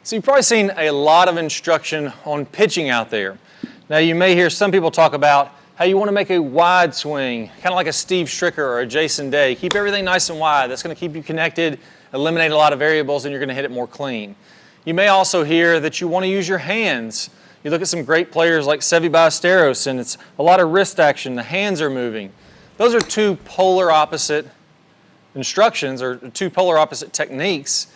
So you've probably seen a lot of instruction on pitching out there. Now you may hear some people talk about how you want to make a wide swing, kind of like a Steve Stricker or a Jason Day. Keep everything nice and wide. That's going to keep you connected, eliminate a lot of variables, and you're going to hit it more clean. You may also hear that you want to use your hands. You look at some great players like Seve Ballesteros, and it's a lot of wrist action. The hands are moving. Those are two polar opposite instructions or two polar opposite techniques.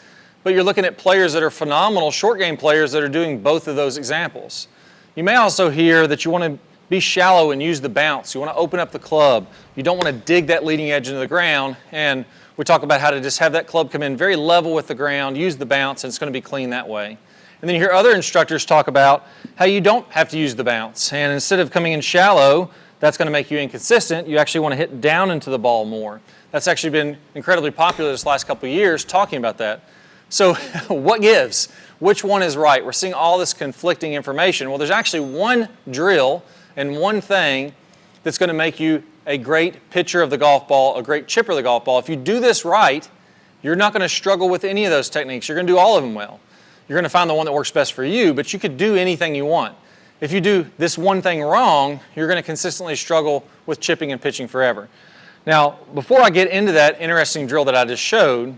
But you're looking at players that are phenomenal short game players that are doing both of those examples. You may also hear that you want to be shallow and use the bounce. You want to open up the club. You don't want to dig that leading edge into the ground. And we talk about how to just have that club come in very level with the ground, use the bounce, and it's going to be clean that way. And then you hear other instructors talk about how you don't have to use the bounce. And instead of coming in shallow, that's going to make you inconsistent. You actually want to hit down into the ball more. That's actually been incredibly popular this last couple of years talking about that. So what gives? Which one is right? We're seeing all this conflicting information. Well, there's actually one drill and one thing that's going to make you a great pitcher of the golf ball, a great chipper of the golf ball. If you do this right, you're not going to struggle with any of those techniques. You're going to do all of them well. You're going to find the one that works best for you, but you could do anything you want. If you do this one thing wrong, you're going to consistently struggle with chipping and pitching forever. Now, before I get into that interesting drill that I just showed,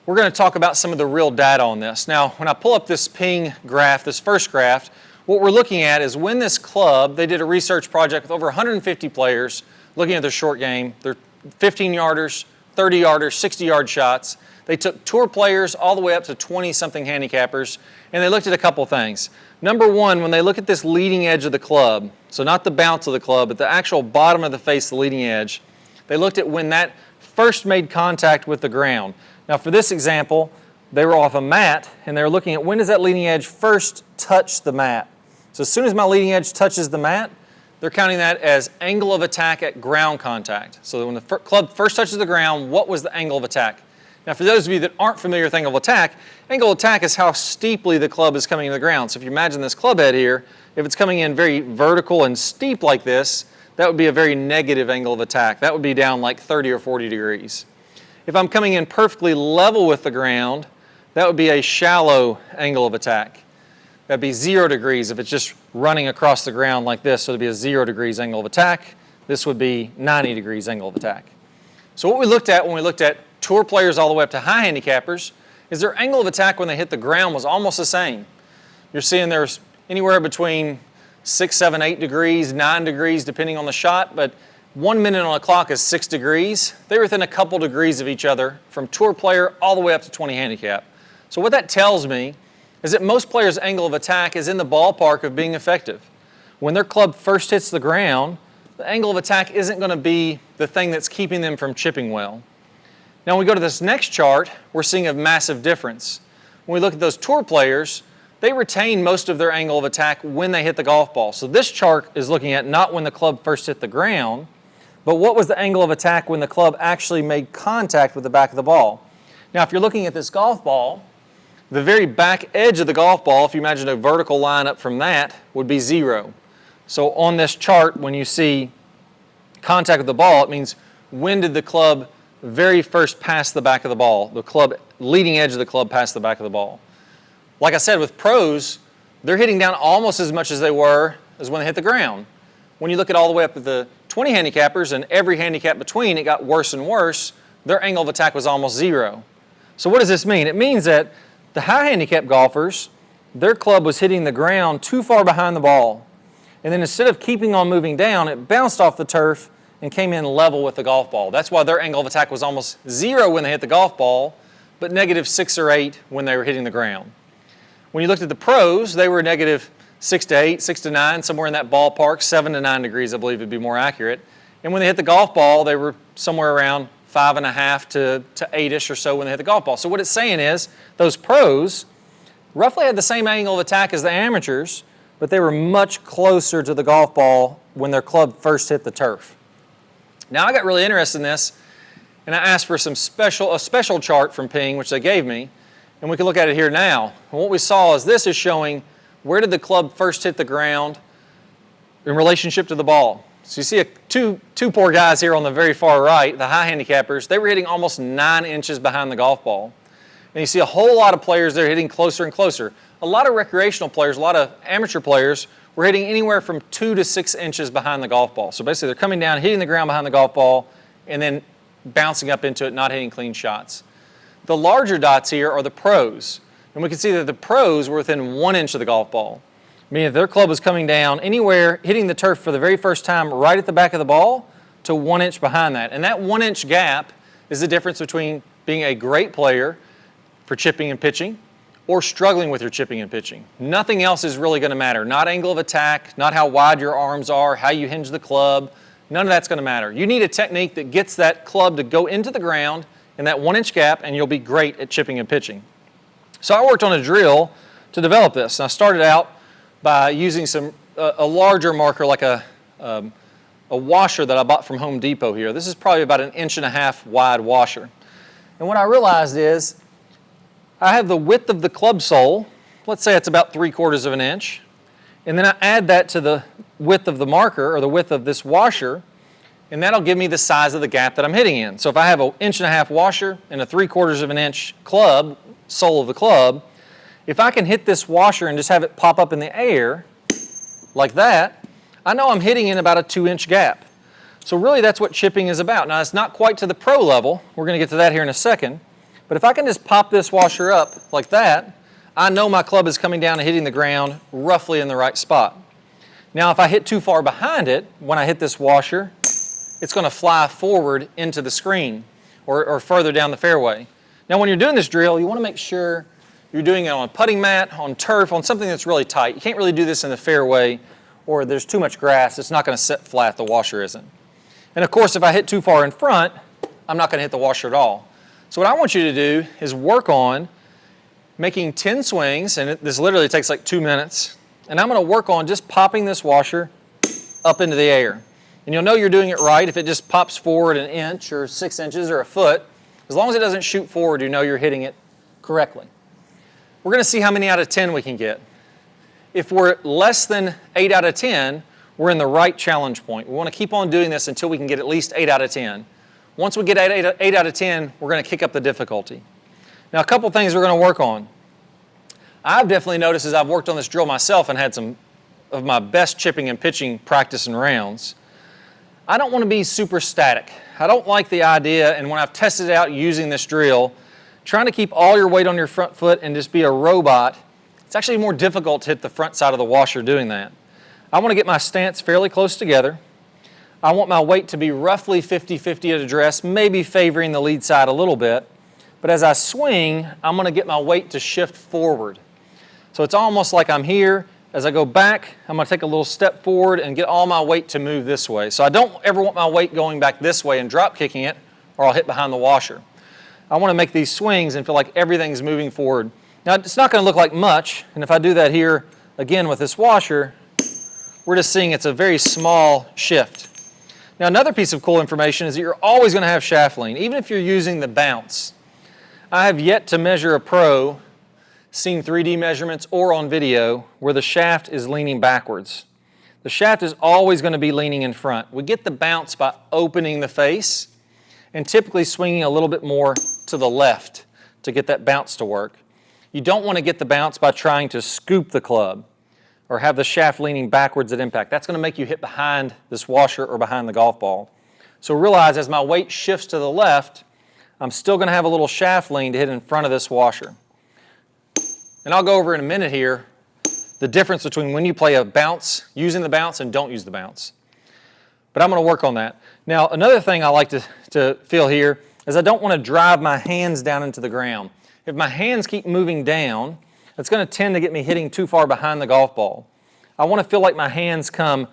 we're going to talk about some of the real data on this. Now, when I pull up this ping graph, this first graph, what we're looking at is when this club, they did a research project with over 150 players looking at their short game, their 15-yarders, 30-yarders, 60-yard shots. They took tour players all the way up to 20-something handicappers, and they looked at a couple things. Number one, when they look at this leading edge of the club, so not the bounce of the club, but the actual bottom of the face, the leading edge, they looked at when that first made contact with the ground. Now for this example, they were off a mat, and they were looking at when does that leading edge first touch the mat. So as soon as my leading edge touches the mat, they're counting that as angle of attack at ground contact. So when the club first touches the ground, what was the angle of attack? Now for those of you that aren't familiar with angle of attack is how steeply the club is coming to the ground. So if you imagine this club head here, if it's coming in very vertical and steep like this, that would be a very negative angle of attack. That would be down like 30 or 40 degrees. If I'm coming in perfectly level with the ground, that would be a shallow angle of attack. That'd be 0 degrees if it's just running across the ground like this, so it'd be a 0 degrees angle of attack. This would be 90 degrees angle of attack. So what we looked at when we looked at tour players all the way up to high handicappers is their angle of attack when they hit the ground was almost the same. You're seeing there's anywhere between 6, 7, 8 degrees, 9 degrees depending on the shot, but 1 minute on a clock is 6 degrees. They're within a couple degrees of each other from tour player all the way up to 20 handicap. So what that tells me is that most players' angle of attack is in the ballpark of being effective. When their club first hits the ground, the angle of attack isn't going to be the thing that's keeping them from chipping well. Now when we go to this next chart, we're seeing a massive difference. When we look at those tour players, they retain most of their angle of attack when they hit the golf ball. So this chart is looking at not when the club first hit the ground, but what was the angle of attack when the club actually made contact with the back of the ball. Now if you're looking at this golf ball, the very back edge of the golf ball, if you imagine a vertical line up from that, would be 0. So on this chart, when you see contact with the ball, it means when did the club very first pass the back of the ball, the club leading edge of the club past the back of the ball. Like I said, with pros, they're hitting down almost as much as they were as when they hit the ground. When you look at all the way up at the 20 handicappers and every handicap between, it got worse and worse. Their angle of attack was almost 0. So what does this mean? It means that the high handicap golfers, their club was hitting the ground too far behind the ball. And then instead of keeping on moving down, it bounced off the turf and came in level with the golf ball. That's why their angle of attack was almost 0 when they hit the golf ball, but negative 6 or 8 when they were hitting the ground. When you looked at the pros, they were negative 6 to 8, 6 to 9, somewhere in that ballpark, 7 to 9 degrees, I believe would be more accurate. And when they hit the golf ball, they were somewhere around 5.5 to 8-ish or so when they hit the golf ball. So what it's saying is those pros roughly had the same angle of attack as the amateurs, but they were much closer to the golf ball when their club first hit the turf. Now I got really interested in this, and I asked for a special chart from Ping, which they gave me, and we can look at it here now. And what we saw is this is showing where did the club first hit the ground in relationship to the ball. So you see two poor guys here on the very far right, the high handicappers. They were hitting almost 9 inches behind the golf ball. And you see a whole lot of players that are hitting closer and closer. A lot of recreational players, a lot of amateur players, were hitting anywhere from 2 to 6 inches behind the golf ball. So basically they're coming down, hitting the ground behind the golf ball, and then bouncing up into it, not hitting clean shots. The larger dots here are the pros. And we can see that the pros were within 1 inch of the golf ball. Meaning if their club was coming down anywhere, hitting the turf for the very first time right at the back of the ball to 1 inch behind that. And that 1 inch gap is the difference between being a great player for chipping and pitching or struggling with your chipping and pitching. Nothing else is really going to matter. Not angle of attack, not how wide your arms are, how you hinge the club. None of that's going to matter. You need a technique that gets that club to go into the ground in that 1 inch gap, and you'll be great at chipping and pitching. So I worked on a drill to develop this. And I started out by using a larger marker like a washer that I bought from Home Depot here. This is probably about 1.5 inch wide washer. And what I realized is I have the width of the club sole, let's say it's about 3/4 of an inch, and then I add that to the width of the marker or the width of this washer, and that'll give me the size of the gap that I'm hitting in. So if I have 1.5 inch washer and a 3/4 of an inch club, sole of the club, if I can hit this washer and just have it pop up in the air like that, I know I'm hitting in about a 2 inch gap. So really that's what chipping is about. Now it's not quite to the pro level, we're going to get to that here in a second, but if I can just pop this washer up like that, I know my club is coming down and hitting the ground roughly in the right spot. Now if I hit too far behind it, when I hit this washer, it's going to fly forward into the screen or further down the fairway. Now when you're doing this drill, you want to make sure you're doing it on a putting mat, on turf, on something that's really tight. You can't really do this in the fairway or there's too much grass. It's not going to sit flat, the washer isn't. And of course, if I hit too far in front, I'm not going to hit the washer at all. So what I want you to do is work on making 10 swings, and this literally takes like 2 minutes, and I'm going to work on just popping this washer up into the air. And you'll know you're doing it right if it just pops forward 1 inch or 6 inches or a foot. As long as it doesn't shoot forward, you know you're hitting it correctly. We're going to see how many out of 10 we can get. If we're less than 8 out of 10, we're in the right challenge point. We want to keep on doing this until we can get at least 8 out of 10. Once we get 8 out of 10, we're going to kick up the difficulty. Now, a couple things we're going to work on. I've definitely noticed as I've worked on this drill myself and had some of my best chipping and pitching practice and rounds, I don't want to be super static. I don't like the idea, and when I've tested it out using this drill, trying to keep all your weight on your front foot and just be a robot, it's actually more difficult to hit the front side of the washer doing that. I want to get my stance fairly close together. I want my weight to be roughly 50-50 at address, maybe favoring the lead side a little bit. But as I swing, I'm going to get my weight to shift forward. So it's almost like I'm here. As I go back, I'm going to take a little step forward and get all my weight to move this way. So I don't ever want my weight going back this way and drop kicking it, or I'll hit behind the washer. I want to make these swings and feel like everything's moving forward. Now, it's not going to look like much, and if I do that here again with this washer, we're just seeing it's a very small shift. Now, another piece of cool information is that you're always going to have shaft lean, even if you're using the bounce. I have yet to measure a pro, seen 3D measurements or on video, where the shaft is leaning backwards. The shaft is always going to be leaning in front. We get the bounce by opening the face and typically swinging a little bit more to the left to get that bounce to work. You don't want to get the bounce by trying to scoop the club or have the shaft leaning backwards at impact. That's going to make you hit behind this washer or behind the golf ball. So realize as my weight shifts to the left, I'm still going to have a little shaft lean to hit in front of this washer. And I'll go over in a minute here the difference between when you play a bounce, using the bounce, and don't use the bounce. But I'm going to work on that. Now, another thing I like to feel here is I don't want to drive my hands down into the ground. If my hands keep moving down, it's going to tend to get me hitting too far behind the golf ball. I want to feel like my hands come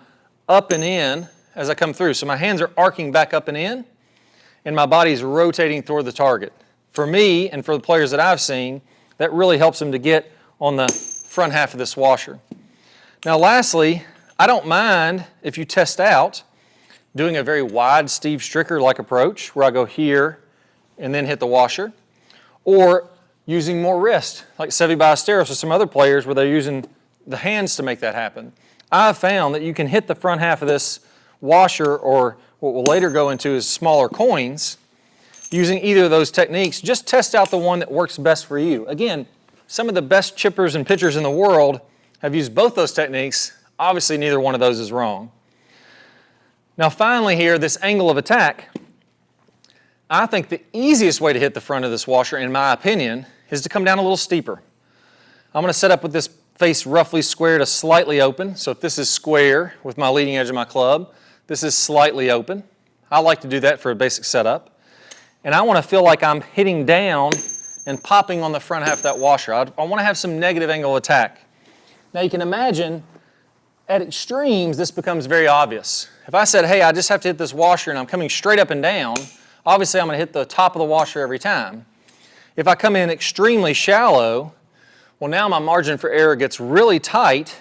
up and in as I come through. So my hands are arcing back up and in, and my body's rotating toward the target. For me, and for the players that I've seen, that really helps them to get on the front half of this washer. Now lastly, I don't mind if you test out doing a very wide Steve Stricker-like approach where I go here and then hit the washer, or using more wrist, like Seve Ballesteros or some other players where they're using the hands to make that happen. I've found that you can hit the front half of this washer, or what we'll later go into is smaller coins, using either of those techniques, just test out the one that works best for you. Again, some of the best chippers and pitchers in the world have used both those techniques. Obviously, neither one of those is wrong. Now finally here, this angle of attack. I think the easiest way to hit the front of this washer, in my opinion, is to come down a little steeper. I'm going to set up with this face roughly square to slightly open. So if this is square with my leading edge of my club, this is slightly open. I like to do that for a basic setup. And I want to feel like I'm hitting down and popping on the front half of that washer. I want to have some negative angle attack. Now you can imagine at extremes this becomes very obvious. If I said, hey, I just have to hit this washer and I'm coming straight up and down, obviously I'm going to hit the top of the washer every time. If I come in extremely shallow, well now my margin for error gets really tight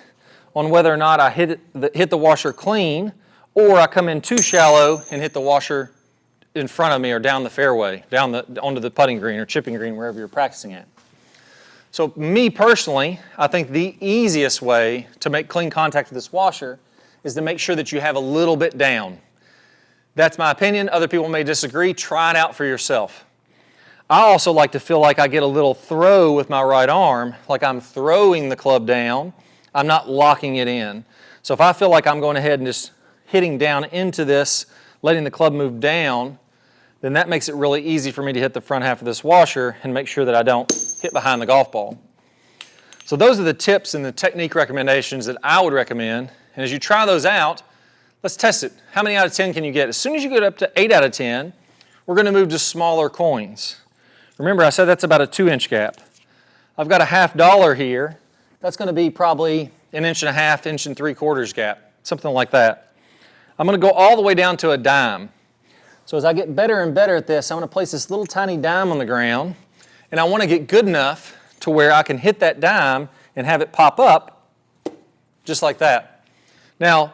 on whether or not I hit the washer clean, or I come in too shallow and hit the washer in front of me or down the fairway, onto the putting green or chipping green, wherever you're practicing at. So me personally, I think the easiest way to make clean contact with this washer is to make sure that you have a little bit down. That's my opinion. Other people may disagree. Try it out for yourself. I also like to feel like I get a little throw with my right arm, like I'm throwing the club down. I'm not locking it in. So if I feel like I'm going ahead and just hitting down into this, letting the club move down, then that makes it really easy for me to hit the front half of this washer and make sure that I don't hit behind the golf ball. So those are the tips and the technique recommendations that I would recommend. And as you try those out, let's test it. How many out of 10 can you get? As soon as you get up to 8 out of 10, we're going to move to smaller coins. Remember, I said that's about a 2-inch gap. I've got a $50 here. That's going to be probably 1.5 inches, 1 3/4 gap, something like that. I'm going to go all the way down to a dime. So as I get better and better at this, I'm going to place this little tiny dime on the ground, and I want to get good enough to where I can hit that dime and have it pop up just like that. Now,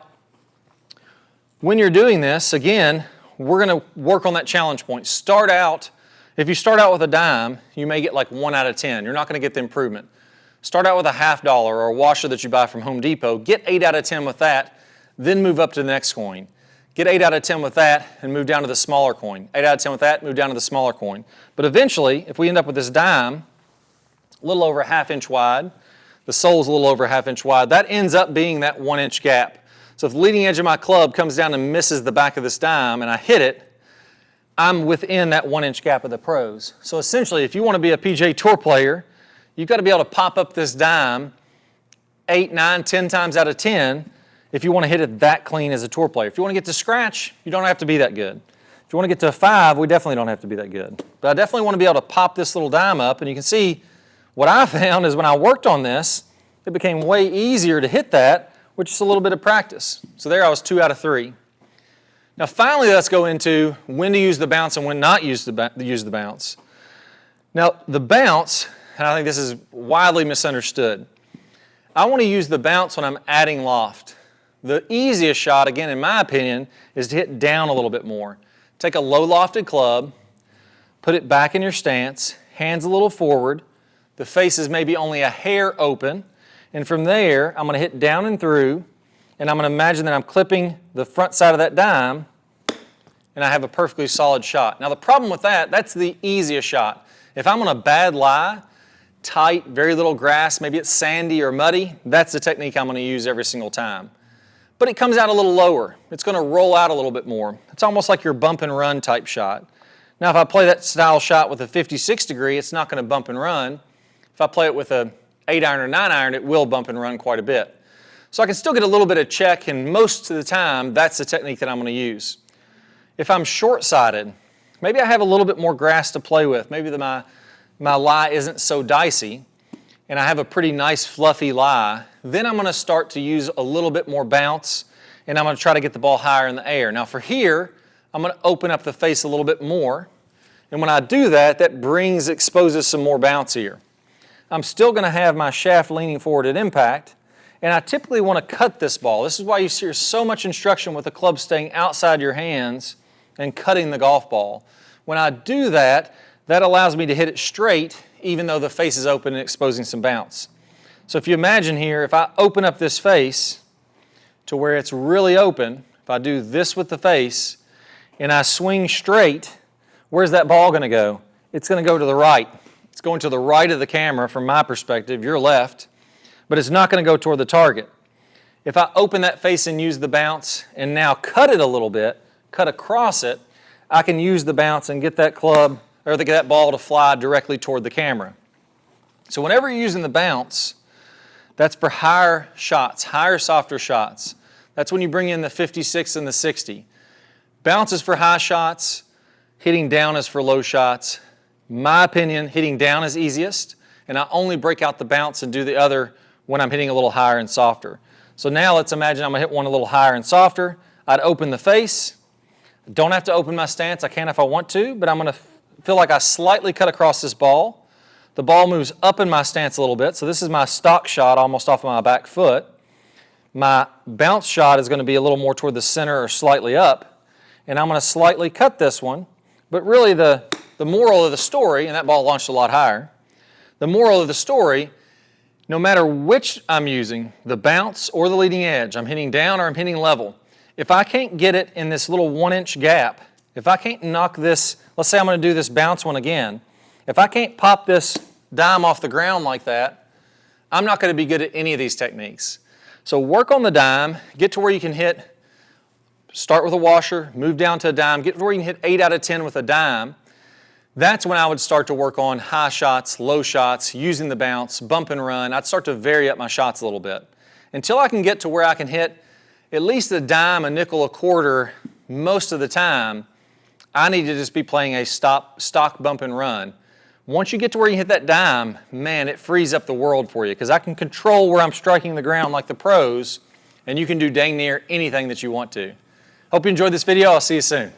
when you're doing this, again, we're going to work on that challenge point. If you start out with a dime, you may get like 1 out of 10. You're not going to get the improvement. Start out with a $50 or a washer that you buy from Home Depot. Get 8 out of 10 with that, then move up to the next coin. Get 8 out of 10 with that and move down to the smaller coin. 8 out of 10 with that, move down to the smaller coin. But eventually, if we end up with this dime, a little over a 1/2 inch wide, the sole's a little over a 1/2 inch wide, that ends up being that 1-inch gap. So if the leading edge of my club comes down and misses the back of this dime and I hit it, I'm within that 1-inch gap of the pros. So essentially, if you want to be a PGA Tour player, you've got to be able to pop up this dime 8, 9, 10 times out of 10 if you want to hit it that clean as a tour player. If you want to get to scratch, you don't have to be that good. If you want to get to a 5, we definitely don't have to be that good. But I definitely want to be able to pop this little dime up, and you can see what I found is when I worked on this, it became way easier to hit that with just a little bit of practice. So there I was 2 out of 3. Now finally, let's go into when to use the bounce and when not use the bounce. Now the bounce, and I think this is widely misunderstood. I want to use the bounce when I'm adding loft. The easiest shot, again, in my opinion, is to hit down a little bit more. Take a low lofted club, put it back in your stance, hands a little forward, the face is maybe only a hair open, and from there, I'm going to hit down and through, and I'm going to imagine that I'm clipping the front side of that dime, and I have a perfectly solid shot. Now the problem with that, that's the easiest shot. If I'm on a bad lie, tight, very little grass, maybe it's sandy or muddy, that's the technique I'm going to use every single time. But it comes out a little lower. It's going to roll out a little bit more. It's almost like your bump and run type shot. Now if I play that style shot with a 56 degree, it's not going to bump and run. If I play it with a 8-iron or 9-iron, it will bump and run quite a bit. So I can still get a little bit of check, and most of the time, that's the technique that I'm going to use. If I'm short-sighted, maybe I have a little bit more grass to play with. Maybe my lie isn't so dicey, and I have a pretty nice fluffy lie, then I'm going to start to use a little bit more bounce, and I'm going to try to get the ball higher in the air. Now for here, I'm going to open up the face a little bit more, and when I do that, that exposes some more bounce here. I'm still going to have my shaft leaning forward at impact, and I typically want to cut this ball. This is why you see so much instruction with the club staying outside your hands and cutting the golf ball. When I do that, that allows me to hit it straight even though the face is open and exposing some bounce. So if you imagine here, if I open up this face to where it's really open, if I do this with the face and I swing straight, Where's that ball going to go? It's going to go to the right. It's going to the right of the camera from my perspective, your left, but it's not going to go toward the target. If I open that face and use the bounce and now cut it a little bit, cut across it, I can use the bounce and get that club or that ball to fly directly toward the camera. So whenever you're using the bounce, that's for higher shots, higher, softer shots. That's when you bring in the 56 and the 60. Bounce is for high shots, hitting down is for low shots. My opinion, hitting down is easiest, and I only break out the bounce and do the other when I'm hitting a little higher and softer. So now let's imagine I'm going to hit one a little higher and softer. I'd open the face. Don't have to open my stance. I can if I want to, but I'm going to feel like I slightly cut across this ball. The ball moves up in my stance a little bit, so this is my stock shot almost off of my back foot. My bounce shot is going to be a little more toward the center or slightly up, and I'm going to slightly cut this one. But really the moral of the story, and that ball launched a lot higher, the moral of the story, no matter which I'm using, the bounce or the leading edge, I'm hitting down or I'm hitting level, if I can't get it in this little 1-inch gap, if I can't knock this, let's say I'm going to do this bounce one again, if I can't pop this dime off the ground like that, I'm not going to be good at any of these techniques. So work on the dime, get to where you can hit, start with a washer, move down to a dime, get to where you can hit 8 out of 10 with a dime. That's when I would start to work on high shots, low shots, using the bounce, bump and run. I'd start to vary up my shots a little bit. Until I can get to where I can hit at least a dime, a nickel, a quarter most of the time, I need to just be playing a stock bump and run. Once you get to where you hit that dime, man, it frees up the world for you because I can control where I'm striking the ground like the pros, and you can do dang near anything that you want to. Hope you enjoyed this video. I'll see you soon.